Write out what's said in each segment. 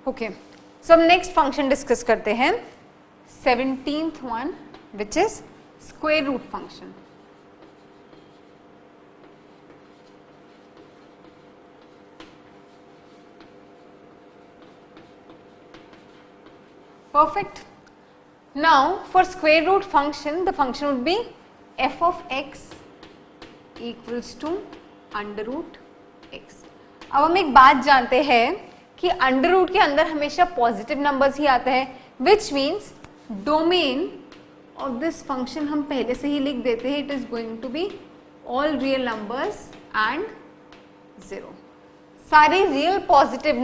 Okay, so हम next function discuss करते हैं 17th one which is square root function. Perfect. Now for square root function, the function would be f of x equals to under root x. अब हम एक बात जानते हैं कि अंडर रूट के अंदर हमेशा पॉजिटिव नंबर्स ही आते हैं, which means domain of this function हम पहले से ही लिख देते हैं. It is going to be all real numbers and zero. सारे real positive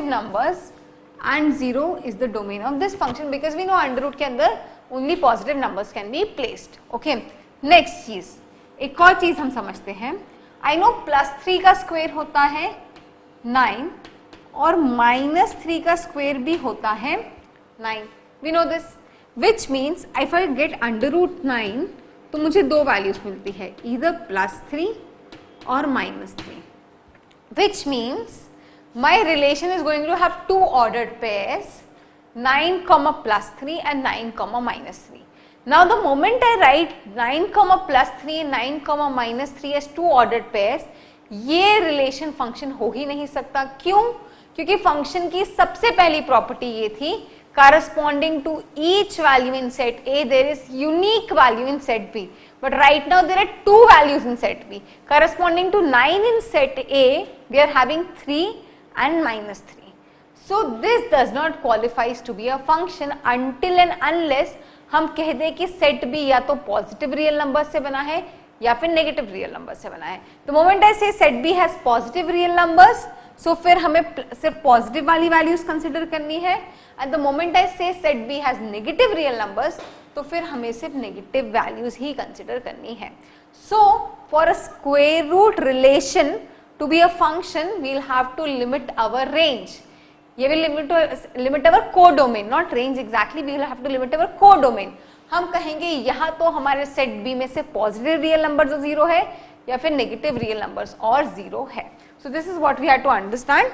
numbers and 0 is the domain of this function because we know under root के अंदर only positive numbers can be placed. Okay, next चीज, एक और चीज हम समझते हैं. I know +3 का स्क्वायर होता है 9 और -3 का स्क्वायर भी होता है 9. We know this, which means if I get under root 9 तो मुझे दो वैल्यूज मिलती है, either +3 और -3, which means my relation is going to have two ordered pairs, 9 comma +3 and 9 comma -3. Now the moment I write 9 comma +3 and 9 comma -3 as two ordered pairs, ये relation function हो ही नहीं सकता. क्यों? क्योंकि function की सबसे पहली property ये थी, corresponding to each value in set A there is unique value in set B. But right now there are two values in set B. Corresponding to 9 in set A, we are having 3 and -3. So this does not qualifies to be a function until and unless हम कह दें कि set B या तो positive real number से बना है या फिर negative real number से बना है. The moment I say set B has positive real numbers, so फिर हमें सिर्फ positive वाली values consider करनी है. And the moment I say set B has negative real numbers, तो फिर हमें सिर्फ negative values ही consider करनी है. So for a square root relation to be a function, we'll have to limit our range. ये will limit our codomain, not range exactly. We will have to limit our codomain. हम कहेंगे यहाँ तो हमारे set B में से positive real numbers और 0 है या फिर negative real numbers और 0 है. So this is what we have to understand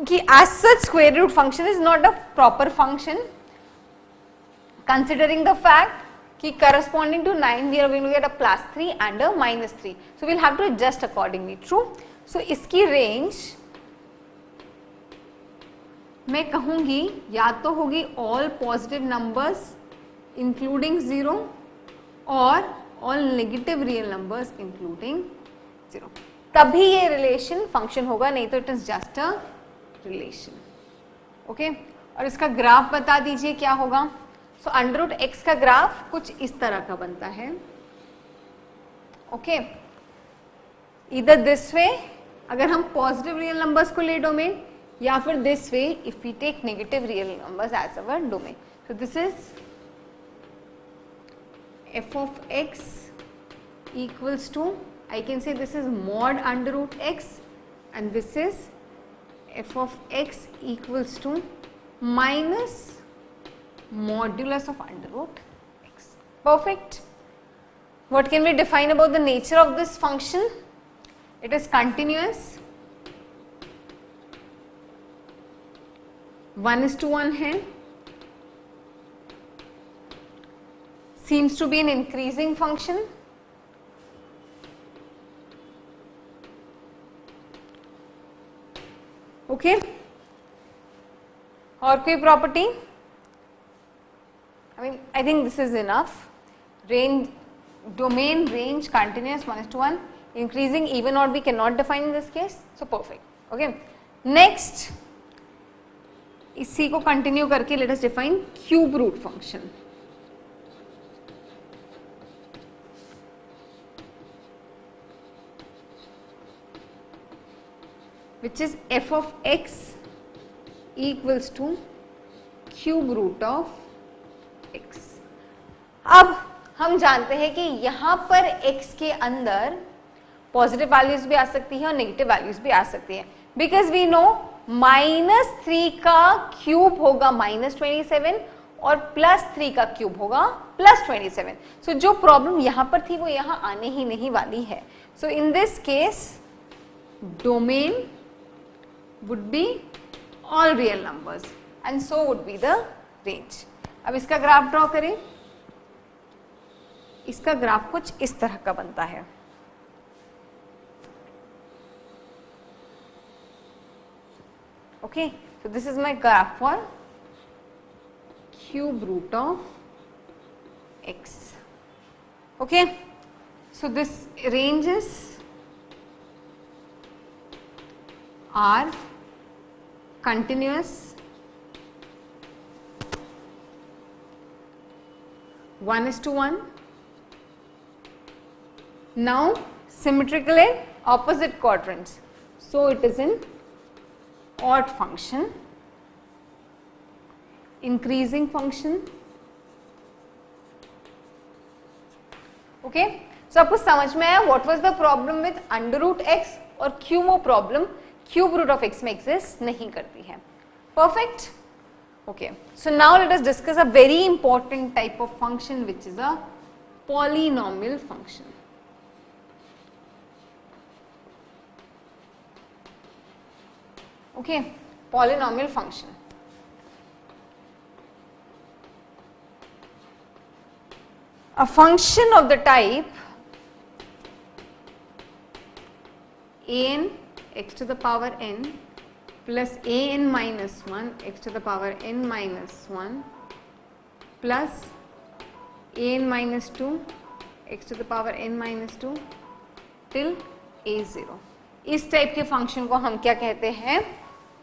कि as such square root function is not a proper function considering the fact कि corresponding to 9 we are going to get a +3 and a -3. So we'll have to adjust accordingly. True. So इसकी range मैं कहूँगी या तो होगी all positive numbers including 0 और all negative real numbers including 0. तभी ये relation function होगा, नहीं तो it is just a relation. Okay? और इसका ग्राफ बता दीजिए क्या होगा. सो अंडर रूट एक्स का ग्राफ कुछ इस तरह का बनता है. ओके, इधर दिस वे अगर हम पॉजिटिव रियल नंबर्स को ले डोमेन, या फिर this way if we take negative real numbers as our domain. So this is f of x equals to, I can say this is mod under root x and this is f of x equals to minus modulus of under root x. Perfect. What can we define about the nature of this function? It is continuous, 1:1 है, seems to be an increasing function, okay. और कोई property? I think this is enough. Range, domain, range, continuous, 1:1, increasing, even, odd we cannot define in this case. So perfect. Okay. Next, इसी को continue करके let us define cube root function. Which is f of x equals to cube root of x. अब हम जानते हैं कि यहाँ पर x के अंदर पॉजिटिव वैल्यूज भी आ सकती है और नेगेटिव वैल्यूज भी आ सकती है, बिकॉज वी नो -3 का क्यूब होगा -27 और +3 का क्यूब होगा +27. सो जो प्रॉब्लम यहाँ पर थी वो यहाँ आने ही नहीं वाली है. So in this case domain would be all real numbers and so would be the range. अब इसका ग्राफ ड्रॉ करें. इसका ग्राफ कुछ इस तरह का बनता है. Okay, so this is my graph for cube root of x. Okay, so this ranges are continuous, 1:1. Now symmetrical in opposite quadrants, so it is in odd function, increasing function. Okay, so आपको समझ में आया what was the problem with under root x और क्यों वो problem cube root of x में exist नहीं करती है. Perfect. Okay, so now let us discuss a very important type of function which is a polynomial function. Okay, polynomial function. A function of the type an x to the power n plus an minus 1 x to the power n minus 1 plus an minus 2 x to the power n minus 2 till a0. इस type के function को हम क्या कहते हैं?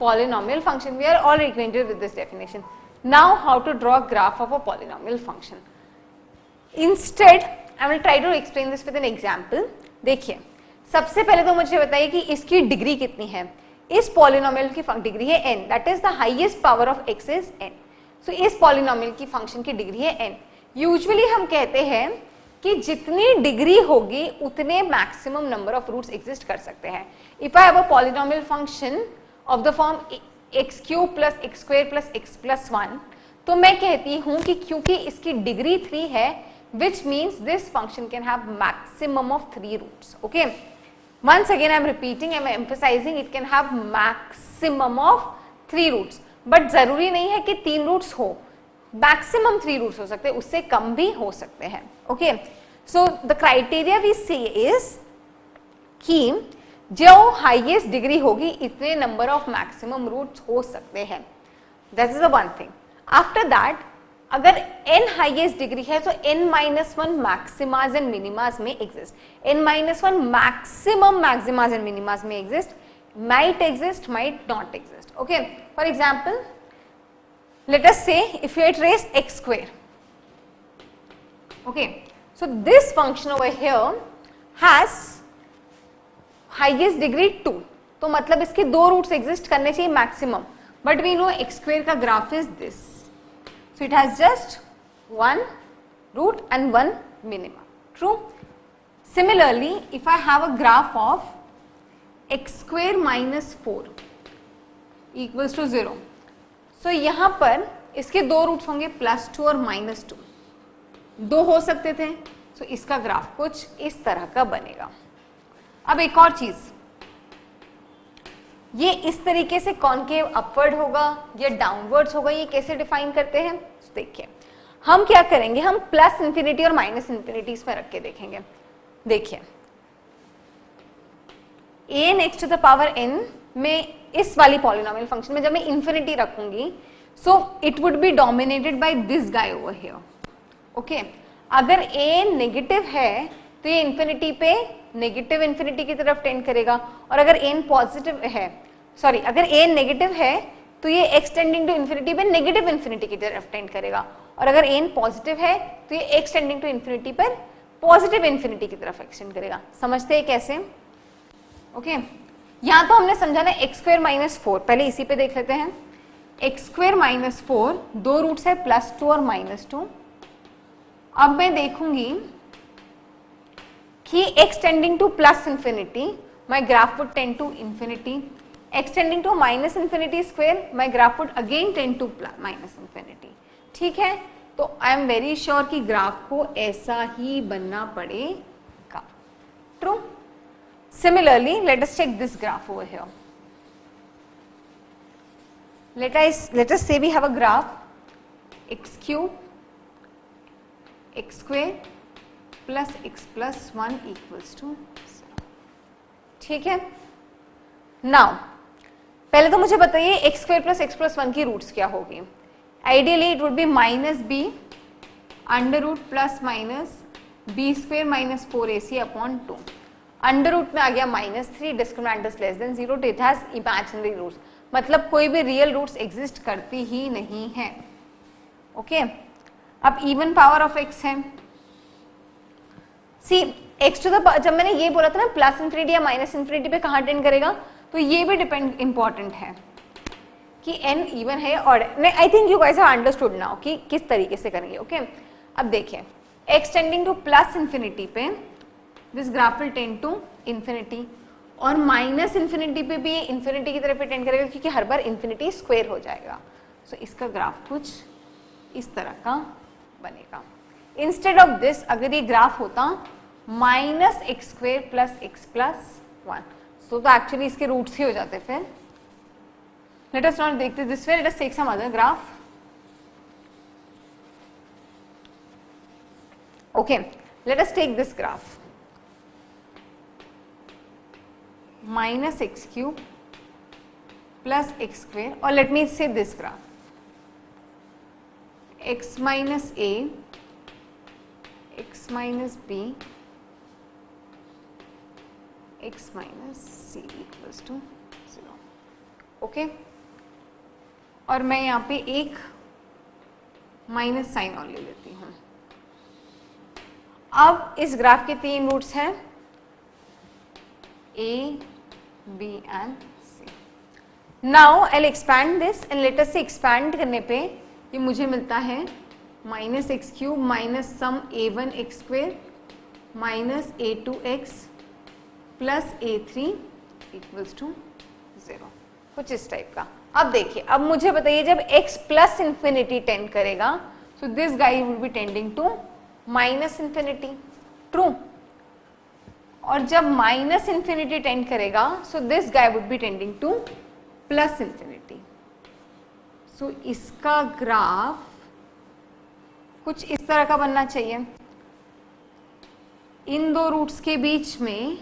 Polynomial function. We are all acquainted with this definition. Now how to draw a graph of a polynomial function. Instead, I will try to explain this with an example. देखिए, सबसे पहले तो मुझे बताइए कि इसकी डिग्री कितनी है. इस पॉलिनोमियल की डिग्री है n, that is the highest power of x is n. सो इस पॉलिनोमियल की फंक्शन की डिग्री है n. यूजुअली हम कहते हैं कि जितनी डिग्री होगी उतने maximum number of roots exist कर सकते हैं. If I have a polynomial function of the form x cube plus x square plus x plus 1, तो मैं कहती हूं कि क्योंकि इसकी डिग्री 3 है, which means this function can have maximum of 3 roots. Okay, once again I am repeating, I am emphasizing it can have maximum of 3 roots, but जरूरी नहीं है कि 3 roots हो, maximum 3 roots हो सकते हैं, उससे कम भी हो सकते हैं. Okay, so the criteria we say is कि जो हाईएस्ट डिग्री होगी इतने नंबर ऑफ मैक्सिमम रूट्स हो सकते हैं. That is the one thing. After that, अगर n हाईएस्ट डिग्री है तो n-1 मैक्सिमाज एंड मिनिमाज में एग्जिस्ट. n-1 मैक्सिमम मैक्सिमाज एंड मिनिमाज में exist, might exist, might not exist. Okay, for example, let us say if you trace x square. Okay, so this function over here has highest degree 2, तो मतलब इसके 2 roots exist करने चाहिए maximum, but we know x square का graph is this, so it has just 1 root and 1 minimum. True. Similarly if I have a graph of x square minus 4 equals to 0, so यहां पर इसके 2 roots होंगे +2 और -2, 2 हो सकते थे, सो इसका ग्राफ कुछ इस तरह का बनेगा. अब एक और चीज, ये इस तरीके से कॉनकेव अपवर्ड होगा या डाउनवर्ड्स होगा, ये कैसे डिफाइन करते हैं? तो देखिए, हम क्या करेंगे, हम प्लस इंफिनिटी और माइनस इंफिनिटी इसमें रख के देखेंगे. देखिए, an x to the power n में इस वाली पॉलिनोमियल फंक्शन में जब मैं इंफिनिटी रखूंगी, so it would B dominated by this guy over here. Okay, अगर a नेगेटिव है तो ये इंफिनिटी पे नेगेटिव इंफिनिटी की तरफ टेंड करेगा, और अगर n पॉजिटिव है, सॉरी, अगर a नेगेटिव है तो ये एक्सटेंडिंग टू इंफिनिटी पे नेगेटिव इंफिनिटी की तरफ टेंड करेगा, और अगर n पॉजिटिव है तो ये एक्सटेंडिंग टू इंफिनिटी पर पॉजिटिव इंफिनिटी की तरफ एक्सटेंड करेगा. समझते हैं कैसे? ओके, यहां तो हमने समझा ना x स्क्वायर माइनस 4, पहले इसी पे देख लेते हैं. x स्क्वायर माइनस 4, 2 रूट्स है +2 और -2. अब मैं देखूंगी कि extending to plus infinity, my graph would tend to infinity. Extending to minus infinity square, my graph would again tend to minus infinity. ठीक है, तो I am very sure कि ग्राफ को ऐसा ही बनना पड़ेगा. True. Similarly, let us check this graph over here. let us say we have a graph x cube x square plus x plus 1 equals to 0. ठीक है. नाउ पहले तो मुझे बताइए x square plus x plus 1 की roots क्या होगी. Ideally it would be minus b under root plus minus b square minus 4ac upon 2. Under root में आ गया -3, discriminant is less than 0, it has imaginary roots. मतलब कोई भी real roots exist करती ही नहीं है. ओके. अब इवन पावर ऑफ x है. सी x टू द, जब मैंने ये बोला था ना प्लस इंफिनिटी या माइनस इंफिनिटी पे कहाँ टेंड करेगा, तो ये भी डिपेंड इंपॉर्टेंट है कि n इवन है और नहीं. I think you guys have understood now कि किस तरीके से करेंगे. ओके. अब देखिए x tending to plus infinity पे this graph will tend to infinity, और माइनस इंफिनिटी पे भी इंफिनिटी की तरफ टेंड करेगा क्योंकि हर बार इंफिनिटी स्क्वायर हो जाएगा. सो इसका ग्राफ कुछ इस तरह का बनेगा. इंस्टेड ऑफ दिस अगर ये ग्राफ होता minus x square plus x plus 1, तो एक्चुअली इसके रूट्स ही हो जाते. फिर let us not take this way, let us take some other graph. Okay, let us take this graph minus x cube plus x square, और let me say this graph x minus a, x minus b, x minus c equals to 0. Okay. और मैं यहाँ पे एक minus sign और ले लेती हूँ. अब इस ग्राफ के 3 रूट्स हैं a, b and c. Now I'll expand this and let us say expand करने पे ये मुझे मिलता है minus x cube minus some a1 x square minus a2 x plus a3 equals to 0, कुछ इस टाइप का. अब देखिए, अब मुझे बताइए जब x प्लस इंफिनिटी टेंड करेगा so this guy will be tending to minus infinity. True. और जब माइनस इंफिनिटी टेंड करेगा so this guy would be tending to plus infinity. So इसका ग्राफ कुछ इस तरह का बनना चाहिए. इन दो रूट्स के बीच में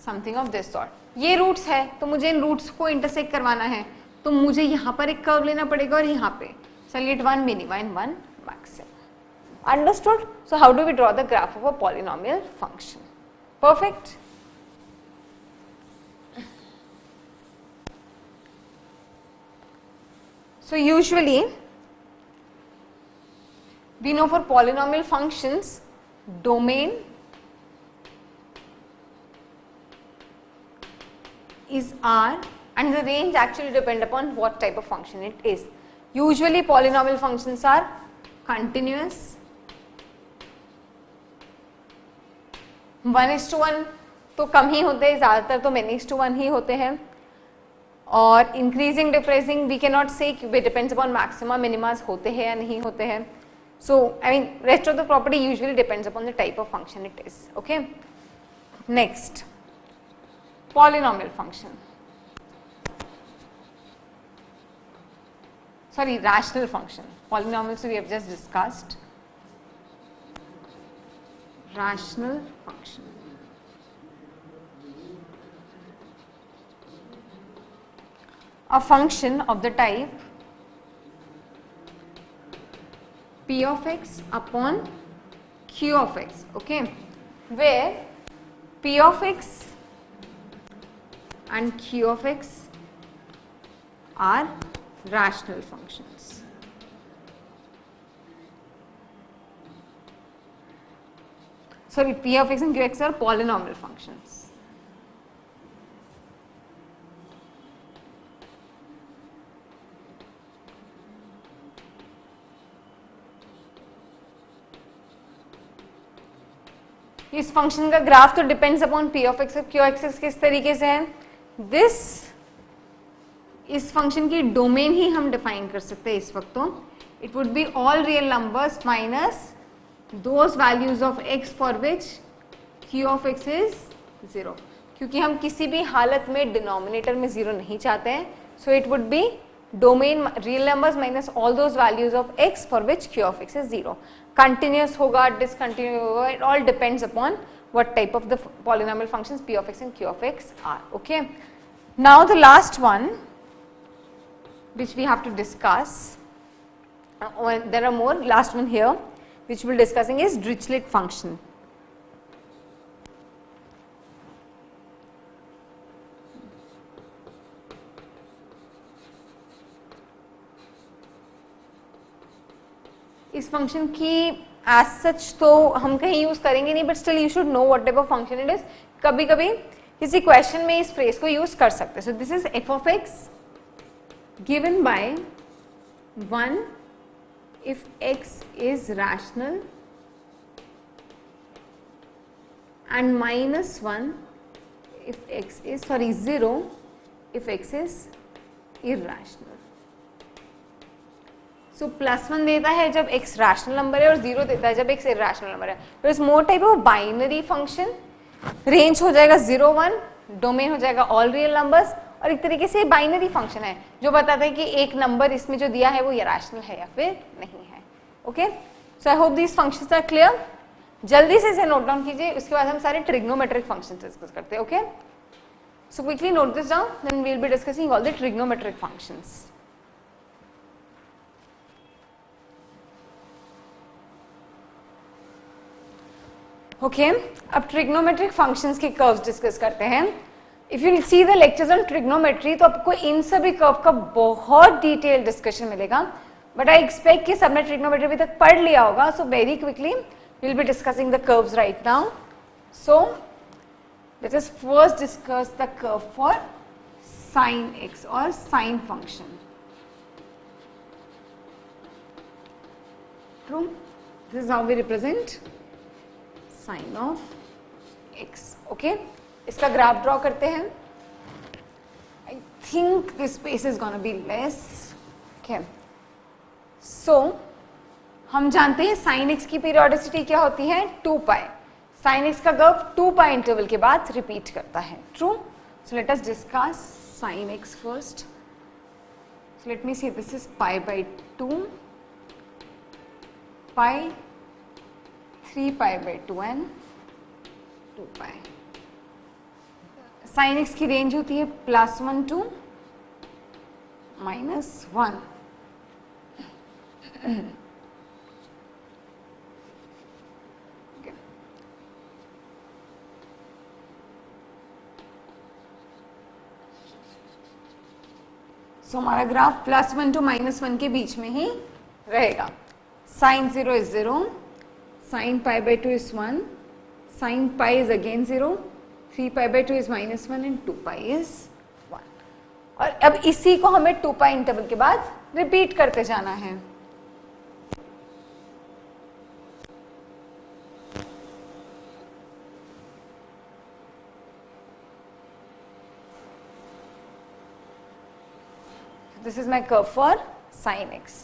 समथिंग ऑफ दिस सॉर्ट. ये रूट्स है तो मुझे इन रूट्स को इंटरसेक्ट करवाना है, तो मुझे यहाँ पर एक कर्व लेना पड़ेगा और यहाँ पे. So I'll get one minima and one maximum. Understood? So how do we draw the graph of a polynomial function? Perfect. So usually we know for polynomial functions domain is R and the range actually depend upon what type of function it is. Usually polynomial functions are continuous, 1:1 तो कम ही होते हैं, ज़्यादातर तो many:1 ही होते हैं. और increasing decreasing we can not say, it depends upon maxima minimas होते हैं या नहीं होते हैं. So I mean rest of the property usually depends upon the type of function it is. Okay. Next, polynomial function, sorry, rational function. Polynomials we have just discussed. Rational function. A function of the type p of x upon q of x, okay, where p of x and q of x are rational functions. Sorry, p of x and q of x are polynomial functions. इस function का graph तो depends upon p of x और q of x किस तरीके से है. This, इस function की डोमेन ही हम डिफाइन कर सकते हैं इस वक्त. तो it would B all real numbers minus those values of x for which q of x is 0, क्योंकि हम किसी भी हालत में डिनोमिनेटर में 0 नहीं चाहते हैं. So it would be domain real numbers minus all those values of x for which q of x is 0. Continuous होगा, discontinuous होगा, it all depends upon what type of the polynomial functions p of x and q of x are. Okay. Now the last one which we have to discuss, there are more, last one here which we will be discussing is Dirichlet function. इस function की as such तो हम कहीं use करेंगे नहीं, but still you should know what type of function it is. कभी कभी किसी क्वेश्चन में इस फ्रेज को यूज कर सकते हैं. सो this is F of x given by 1 if x is rational and minus 1 if x is 0 if x is irrational. So +1 देता है जब x रैशनल नंबर है और 0 देता है जब x इरेशनल नंबर है. तो इस मोर type of binary function. Range हो जाएगा 0 1, डोमेन हो जाएगा ऑल रियल नंबर्स, और एक तरीके से बाइनरी फंक्शन है जो बताता है कि एक नंबर इसमें जो दिया है वो इरेशनल है या फिर नहीं है. Okay, so I hope these functions are clear. जल्दी से इसे नोट डाउन कीजिए, उसके बाद हम सारे ट्रिग्नोमेट्रिक फंक्शंस डिस्कस करते हैं. Okay, so quickly note this down, then we will be discussing all the trigonometric functions. Okay, अब ट्रिग्नोमेट्रिक फंक्शंस के कर्व्स डिस्कस करते हैं. If you see the lectures on trigonometry तो आपको इन सभी कर्व का बहुत डिटेल डिस्कशन मिलेगा, बट आई एक्सपेक्ट कि सबने ट्रिग्नोमेट्री अभी तक पढ़ लिया होगा. So very quickly we will be discussing the curves right now. So let us first discuss the curve for sine x और sine function. True, this is how we represent sine of x. Okay, इसका graph draw करते हैं. I think this space is gonna be less. Okay, so हम जानते हैं sign x की periodicity क्या होती है, 2 पाई. साइन एक्स का कर्व 2 पाई इंटरवल के बाद रिपीट करता है. True, so let us discuss sine x first. So let me see, this is pi by 2, pi, 3 pi by 2 and 2 pi. Sine x की range होती है +1 to -1. सो हमारा graph +1 to -1 के बीच में ही रहेगा. Sine 0 is 0, sine pi by 2 is 1, sine pi is again 0, 3 pi by 2 is -1 and 2 pi is 1. और अब इसी को हमें 2 पाई इंटरवल के बाद रिपीट करते जाना है. This is my curve for sin x.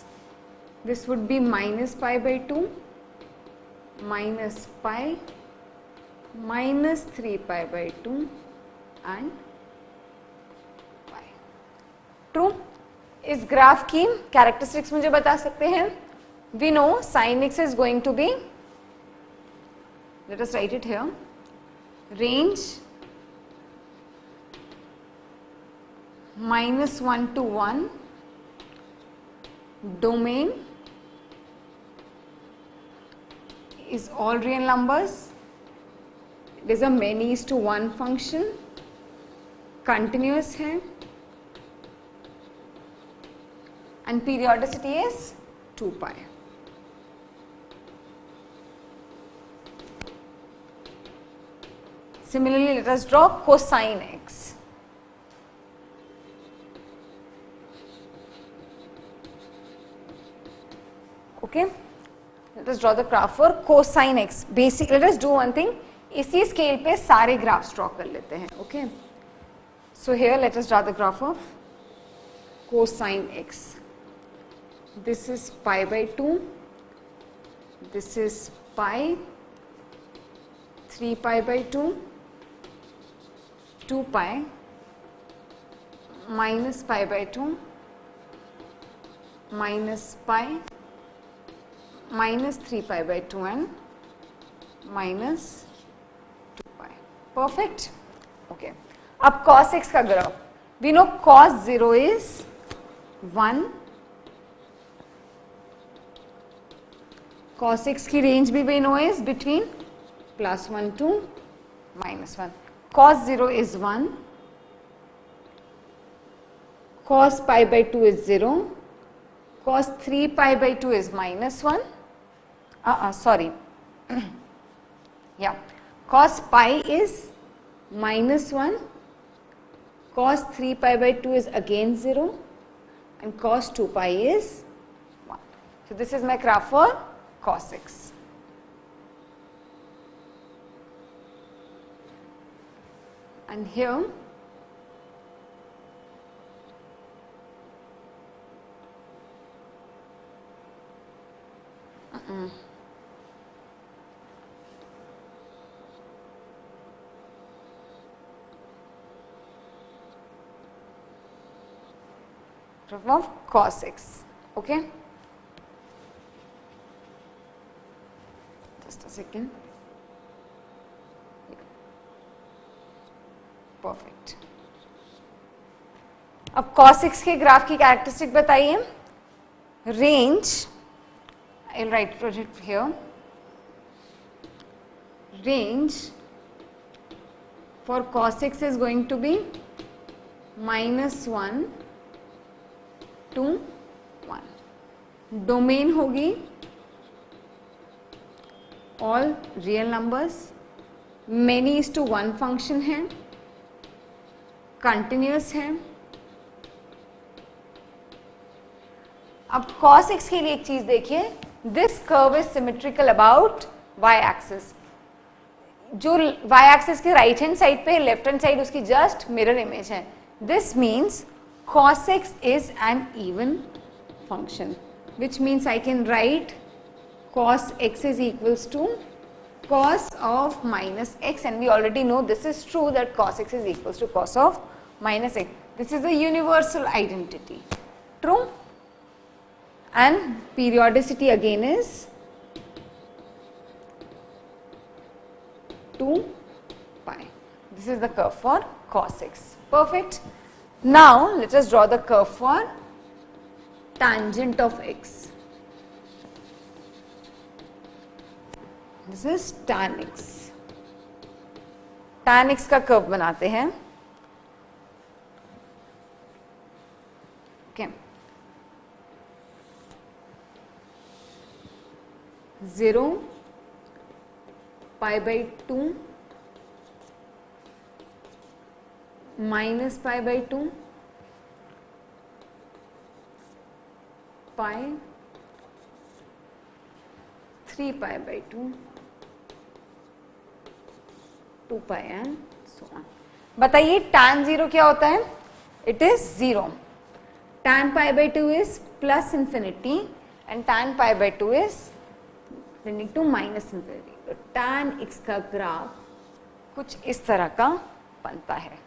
This would be minus pi by 2, minus pi, minus 3 pi by 2 and pi. True? इस ग्राफ की कैरेक्टरिस्टिक्स मुझे बता सकते हैं. We know sin x is going to be, let us write it here, range -1 to 1, domain is all real numbers, it is a many-to-1 function, continuous है, and periodicity is 2 pi. Similarly, let us draw cosine x. Okay, let us draw the graph for cosine x. Basic, let us do one thing. इसी scale पे सारे graphs draw कर लेते हैं. Okay, so here let us draw the graph of cosine x. This is pi by 2. This is pi, 3 pi by 2, 2 pi, minus pi by 2 minus pi minus 3 pi by 2 and minus 2 pi. Perfect. Okay. अब cos x का graph, we know cos 0 is 1, cos x की range भी we know is between +1 to -1. Cos 0 is 1, cos pi by 2 is 0, cos 3 pi by 2 is -1. Sorry. Yeah. Cos pi is -1, cos 3 pi by 2 is again 0, and cos 2 pi is 1. So this is my graph for cos x. And here of cos x. Okay, just a second. Perfect. अब cos x के graph की characteristic बताइए. Range, I will write project here. Range for cos x is going to be -1 to 1. Domain होगी all real numbers, many is to 1 function है, continuous है. अब cos x के लिए एक चीज देखिए, this curve is symmetrical about y axis. जो y एक्सिस के राइट हैंड साइड पे, लेफ्ट हैंड साइड उसकी जस्ट मिरर इमेज है. This means cos x is an even function, which means I can write cos x is equals to cos of minus x, and we already know this is true that cos x is equals to cos of minus x. This is the universal identity. True? And periodicity again is 2 pi. This is the curve for cos x. Perfect. Now let us draw the curve for tangent of x. This is tan x. Tan x का curve बनाते हैं. Okay. 0 pi by 2 minus pi by 2 pi 3 pi by 2 2 pi and so on. बताइए tan 0 क्या होता है? It is 0. Tan pi by 2 is plus infinity and tan pi by 2 is tending to minus infinity. तो tan x का graph कुछ इस तरह का बनता है.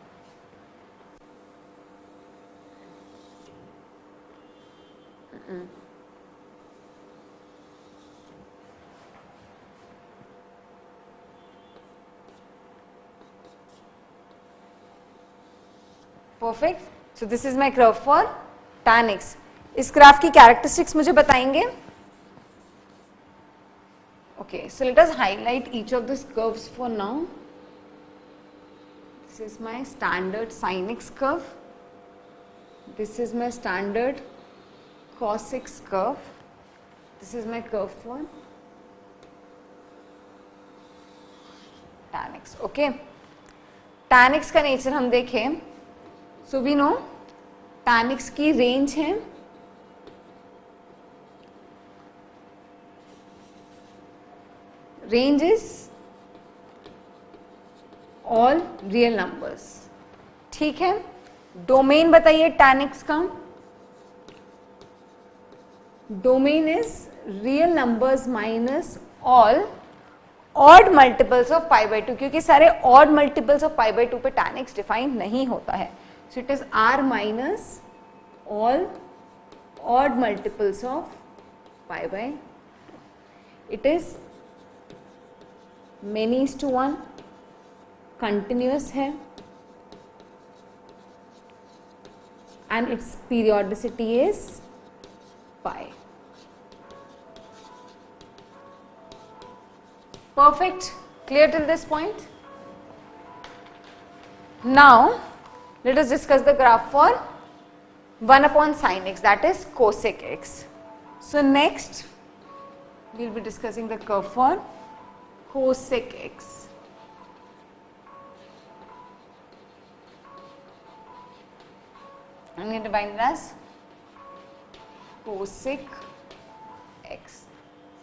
Perfect. So this is my curve for tan x. इस ग्राफ की कैरेक्टरिस्टिक्स मुझे बताएंगे. Okay, so let us highlight each of this curves for now. This is my standard sin x curve. This is my standard cos x curve. This is my curve for tan x. Okay. tan x का nature हम देखें. So we know tan x की range है range is all real numbers. ठीक है. Domain बताइए tan x का. Domain is real numbers minus all odd multiples of pi by 2, क्योंकि सारे odd multiples of pi by 2 पे tan x डिफाइन नहीं होता है. So it is r minus all odd multiples of pi by 2. It is many is to 1, continuous है, and its periodicity is pi. Perfect. Clear till this point? Now let us discuss the graph for 1 upon sin x, that is cosec x. So next we will be discussing the curve for cosec x. I am going to define it as cosec x.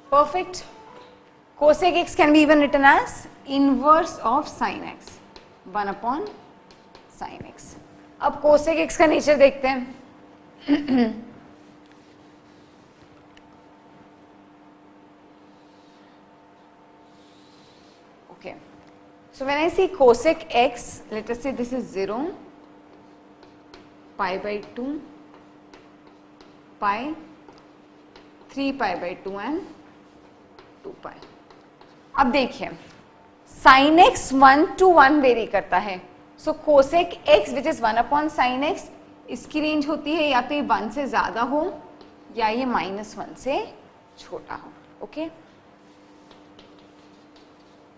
Perfect. Cosec x can be even written as inverse of sin x, 1 upon sin x. अब cosec x का nature देखते हैं. Okay, so when I see cosec x, let us say this is 0, pi by 2, pi, 3 pi by 2 and 2 pi. अब देखिए sin x 1 to 1 very करता है. सो cosec x which is 1 upon sin x, इसकी range होती है या तो ये 1 से ज्यादा हो या ये -1 से छोटा हो. Okay,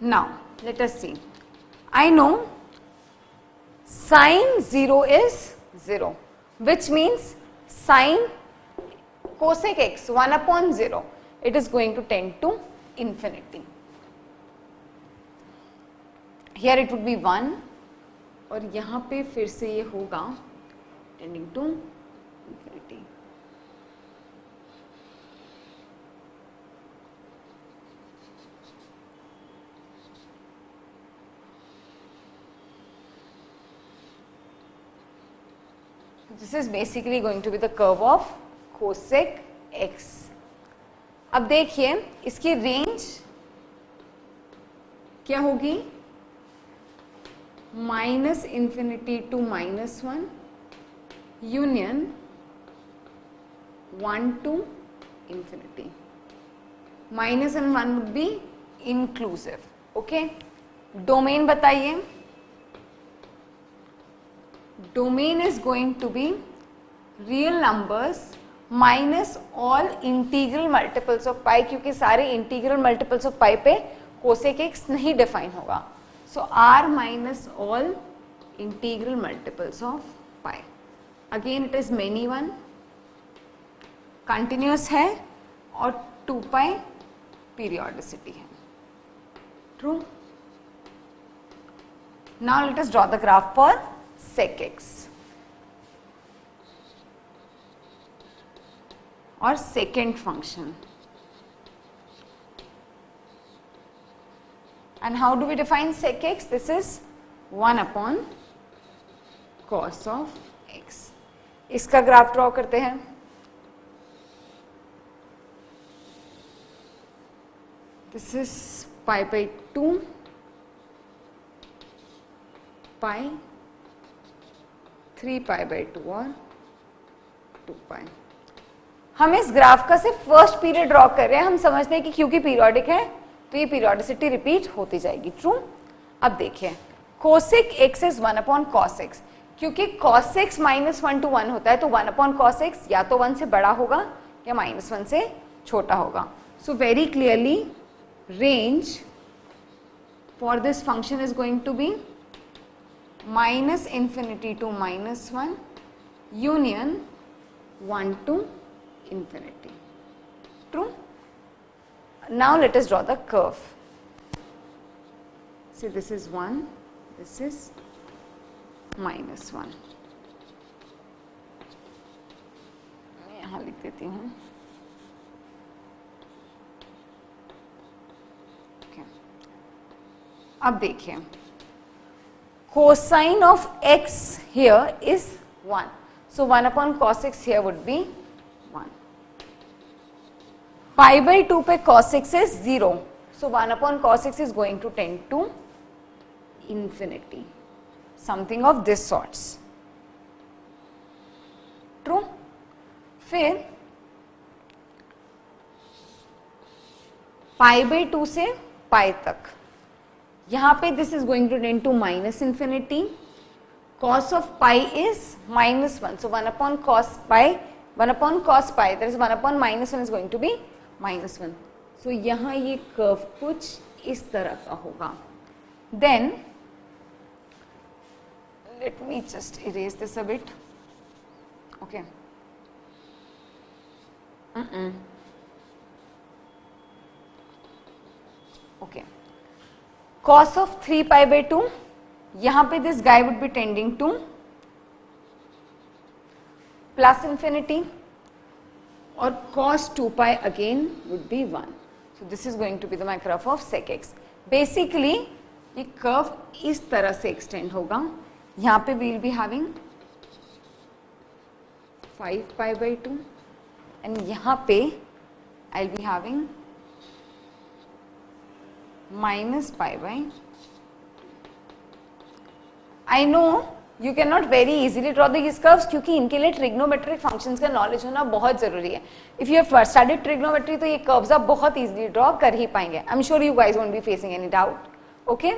now let us see. I know sin 0 is 0, which means sin cosec x 1 upon 0, it is going to tend to infinity. Here it would be 1 और यहाँ पे फिर से ये होगा tending to infinity. This is basically going to be the curve of cosec x. अब देखिए इसकी रेंज क्या होगी, -infinity to -1 union 1 to infinity. Minus and 1 would be inclusive. Okay, domain बताइए. Domain is going to be real numbers minus all integral multiples of pi, क्योंकि सारे integral multiples of pi पे cosec x नहीं define होगा. So r minus all integral multiples of pi. Again it is many one, continuous है और 2 pi periodicity है. True. Now let us draw the graph for sec x or secant function. And how do we define sec x? This is 1 upon cos of x. इसका graph draw करते हैं. This is pi by 2, pi, 3 pi by 2 और 2 pi. हम इस graph का सिर्फ first period draw कर रहे हैं. हम समझते हैं कि क्योंकि पीरियोडिक है तो ये पीरियोडिसिटी रिपीट होती जाएगी. ट्रू. अब देखिए cosec x is 1 upon cos x, क्योंकि cos x -1 to 1 होता है तो 1 अपॉन cos x या तो 1 से बड़ा होगा या -1 से छोटा होगा. So very clearly range for this function is going to be -infinity to -1 union 1 to infinity. True. Now let us draw the curve. See, this is 1, this is -1. मैं यहाँ लिख देती हूँ. Okay. अब देखिए cosine of x here is 1. So 1 upon cos x here would be 1. Pi by 2 पे cos x is 0. So 1 upon cos x is going to tend to infinity. Something of this sorts. फिर π/2 से पाई तक, यहां पे this is going to tend to minus infinity. Cos of pi is -1, so 1 upon cos pi, 1 upon cos pi, that is 1 upon -1 is going to be -1. So यहाँ ये curve कुछ इस तरह का होगा. Then let me just erase this a bit. Okay. Okay. Cos of 3π/2, यहाँ पे this guy would be tending to plus infinity, और cos 2π again would be 1. So this is going to be the my curve of sec x. Basically ये curve इस तरह से extend होगा. यहाँ पे we will be having 5π/2 and यहाँ पे I will be having -π/2. I know you cannot very easily draw these curves क्योंकि इनके लिए ट्रिग्नोमेट्रिक फंक्शंस का नॉलेज होना बहुत जरूरी है. If you have studied trigonometry तो ये कर्व्स आप बहुत इजीली ड्रॉ कर ही पाएंगे. I am sure you guys won't be facing any doubt. Okay,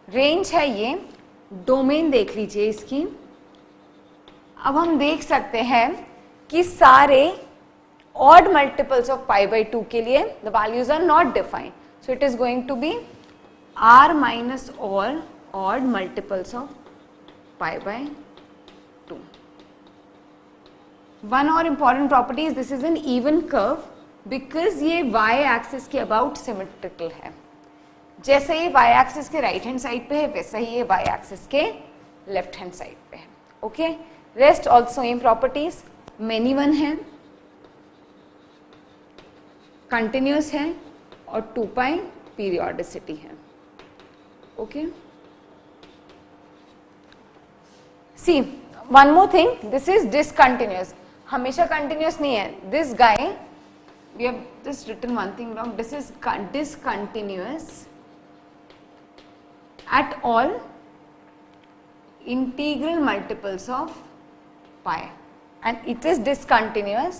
range है ये. डोमेन देख लीजिए इसकी. अब हम देख सकते हैं कि सारे ऑड मल्टीपल्स ऑफ π/2 के लिए the values are not defined. So it is going to be r minus all odd multiples of π/2. One और important property is this is an even curve because ये y axis के about symmetrical है. जैसे ये y axis के right hand side पे है वैसा ही ये y axis के left hand side पे है. Okay, rest also same properties. many one है, continuous है और 2π periodicity है. Okay. See, one more thing, this is discontinuous. हमेशा continuous नहीं है. This guy, we have just written one thing wrong. This is discontinuous at all integral multiples of pi, and it is discontinuous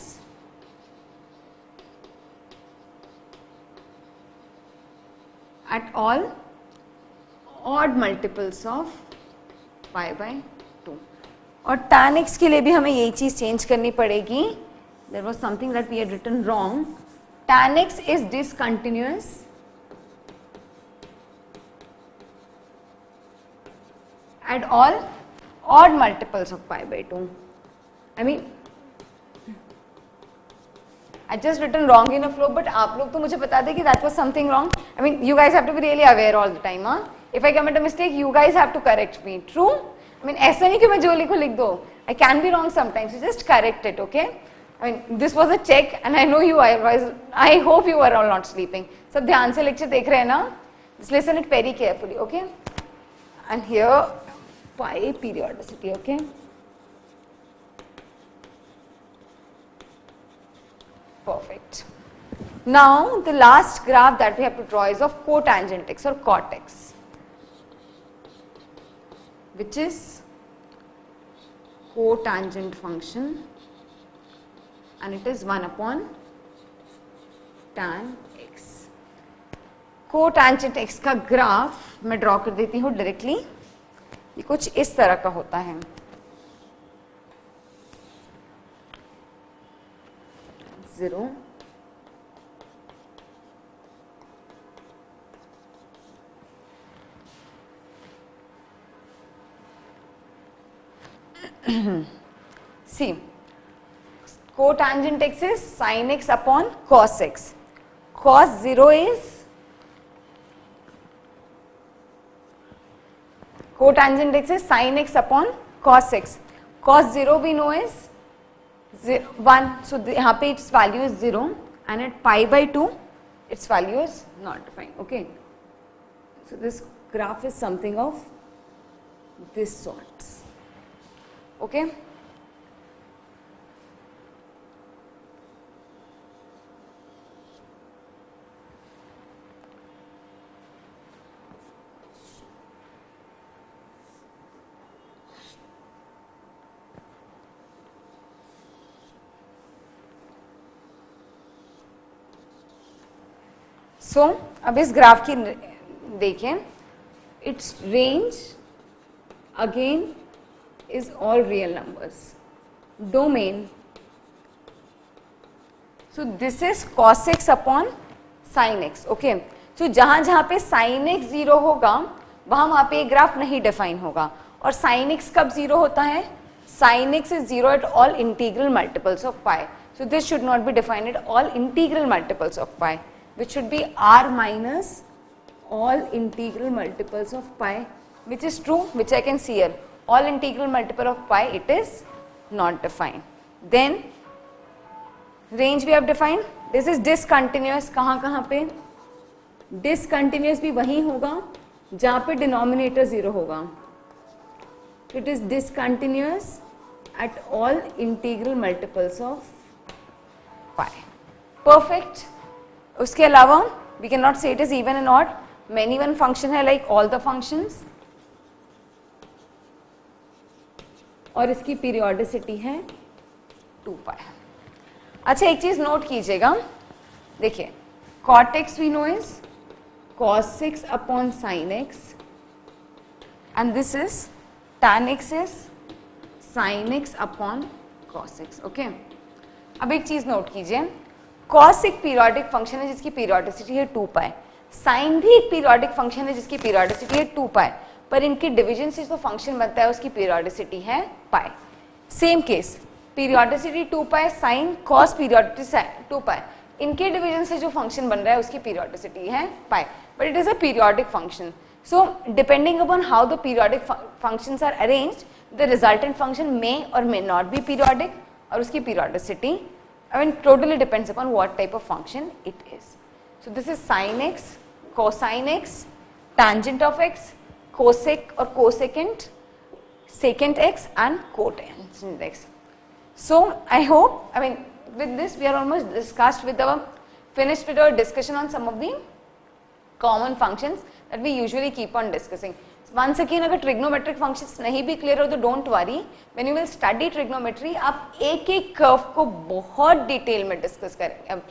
at all odd multiples of π/2. और tan x के लिए भी हमें यही चीज चेंज करनी पड़ेगी. There was something that we had written wrong. Tan x is discontinuous at all odd multiples of π/2. I mean, I just written wrong in a flow, but आप लोग तो मुझे बता दें कि that was something wrong. I mean, you guys have to be really aware all the time. If I commit a mistake, you guys have to correct me. True? I mean, ऐसा नहीं कि मैं जो लिखूं लिख दो. I can be wrong sometimes. So just correct it, okay? I mean, this was a check, and I know you are. I hope you are all not sleeping. सब ध्यान से lecture देख रहे हैं ना? Just listen it very carefully, okay? And here, pi periodicity, okay? Perfect. Now, the last graph that we have to draw is of cotangent x or cot x, which is cotangent function, and it is 1 upon tan x. Cotangent x का graph मैं draw कर देती हूँ directly. ये कुछ इस तरह का होता है. Zero, see, cotangent x is sin x upon cos x. Cos 0 is, cotangent x is sin x upon cos x. Cos 0 we know is 1, so यहाँ पे its value is 0, and at π/2 its value is not defined. Okay, so this graph is something of this sort. Okay. सो अब इस graph की देखें, its range again is all real numbers, domain, so this is cos x upon sin x, okay. So जहां जहां पे sin x 0 होगा वहां पे ग्राफ नहीं डिफाइन होगा, और sin x कब 0 होता है? sin x is 0 at all integral multiples of pi. So this should not be defined at all integral multiples of pi, which should be r minus all integral multiples of pi, which is true, which I can see here. All integral multiple of pi, it is not defined. Then range we have defined. This is discontinuous. कहाँ पे? Discontinuous भी वहीं होगा जहाँ पे denominator 0 होगा. It is discontinuous at all integral multiples of pi. Perfect. उसके अलावा we cannot say it is even and odd. Many one function है like all the functions. और इसकी periodicity है 2 pi. अच्छा, एक चीज नोट कीजिएगा, देखिए cot x we know is cos x upon sin x, and this is tan x is sin x upon cos x, okay. अब एक चीज नोट कीजिए, cos एक पीरियोडिक फंक्शन है जिसकी पीरियोडिसिटी है 2 पाई, sin भी एक पीरियोडिक फंक्शन है जिसकी पीरियोडिसिटी है 2 पाई, पर इनके डिवीजन से जो फंक्शन बनता है उसकी पीरियोडिसिटी है पाई। Same case, periodicity 2 pi, sine cos periodicity 2 पाई, इनके डिवीजन से जो फंक्शन बन रहा है उसकी पीरियोडिसिटी है pi, but it is a periodic function. So depending upon how the periodic functions are arranged, the resultant function may or may not be periodic, और उसकी periodicity I mean totally depends upon what type of function it is. So this is sine x, cosine x, tangent of x, cosec or cosecant, secant x and cotangent x. So I hope, I mean with this we are almost finished with our discussion on some of the common functions that we usually keep on discussing. Once again, अगर trigonometric functions नहीं भी clear हो तो don't worry, when you will study trigonometry आप एक एक curve को बहुत detail में discuss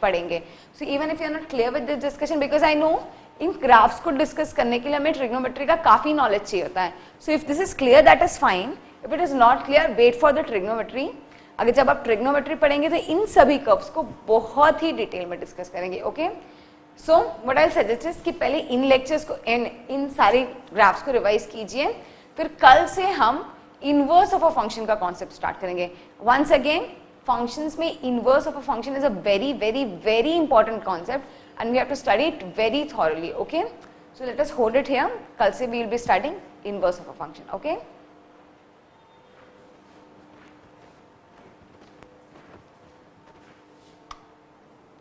पढ़ेंगे. So even if you are not clear with this discussion, because I know in graphs को डिस्कस करने के लिए हमें ट्रिग्नोमेट्री का काफी नॉलेज चाहिए होता है. So if this is clear that is fine, if it is not clear wait for the trigonometry. अगर जब आप ट्रिग्नोमेट्री पढ़ेंगे तो इन सभी कर्व्स को बहुत ही डिटेल में डिस्कस करेंगे. Okay, so what I suggest is कि पहले इन लेक्चर्स को इन सारे ग्राफ्स को रिवाइज कीजिए, फिर कल से हम इनवर्स ऑफ अ फंक्शन का कॉन्सेप्ट स्टार्ट करेंगे. वंस अगेन, फंक्शंस में inverse of a function is a very very very important concept and we have to study it very thoroughly. Okay, so let us hold it here. Kal se we will be studying inverse of a function. Okay.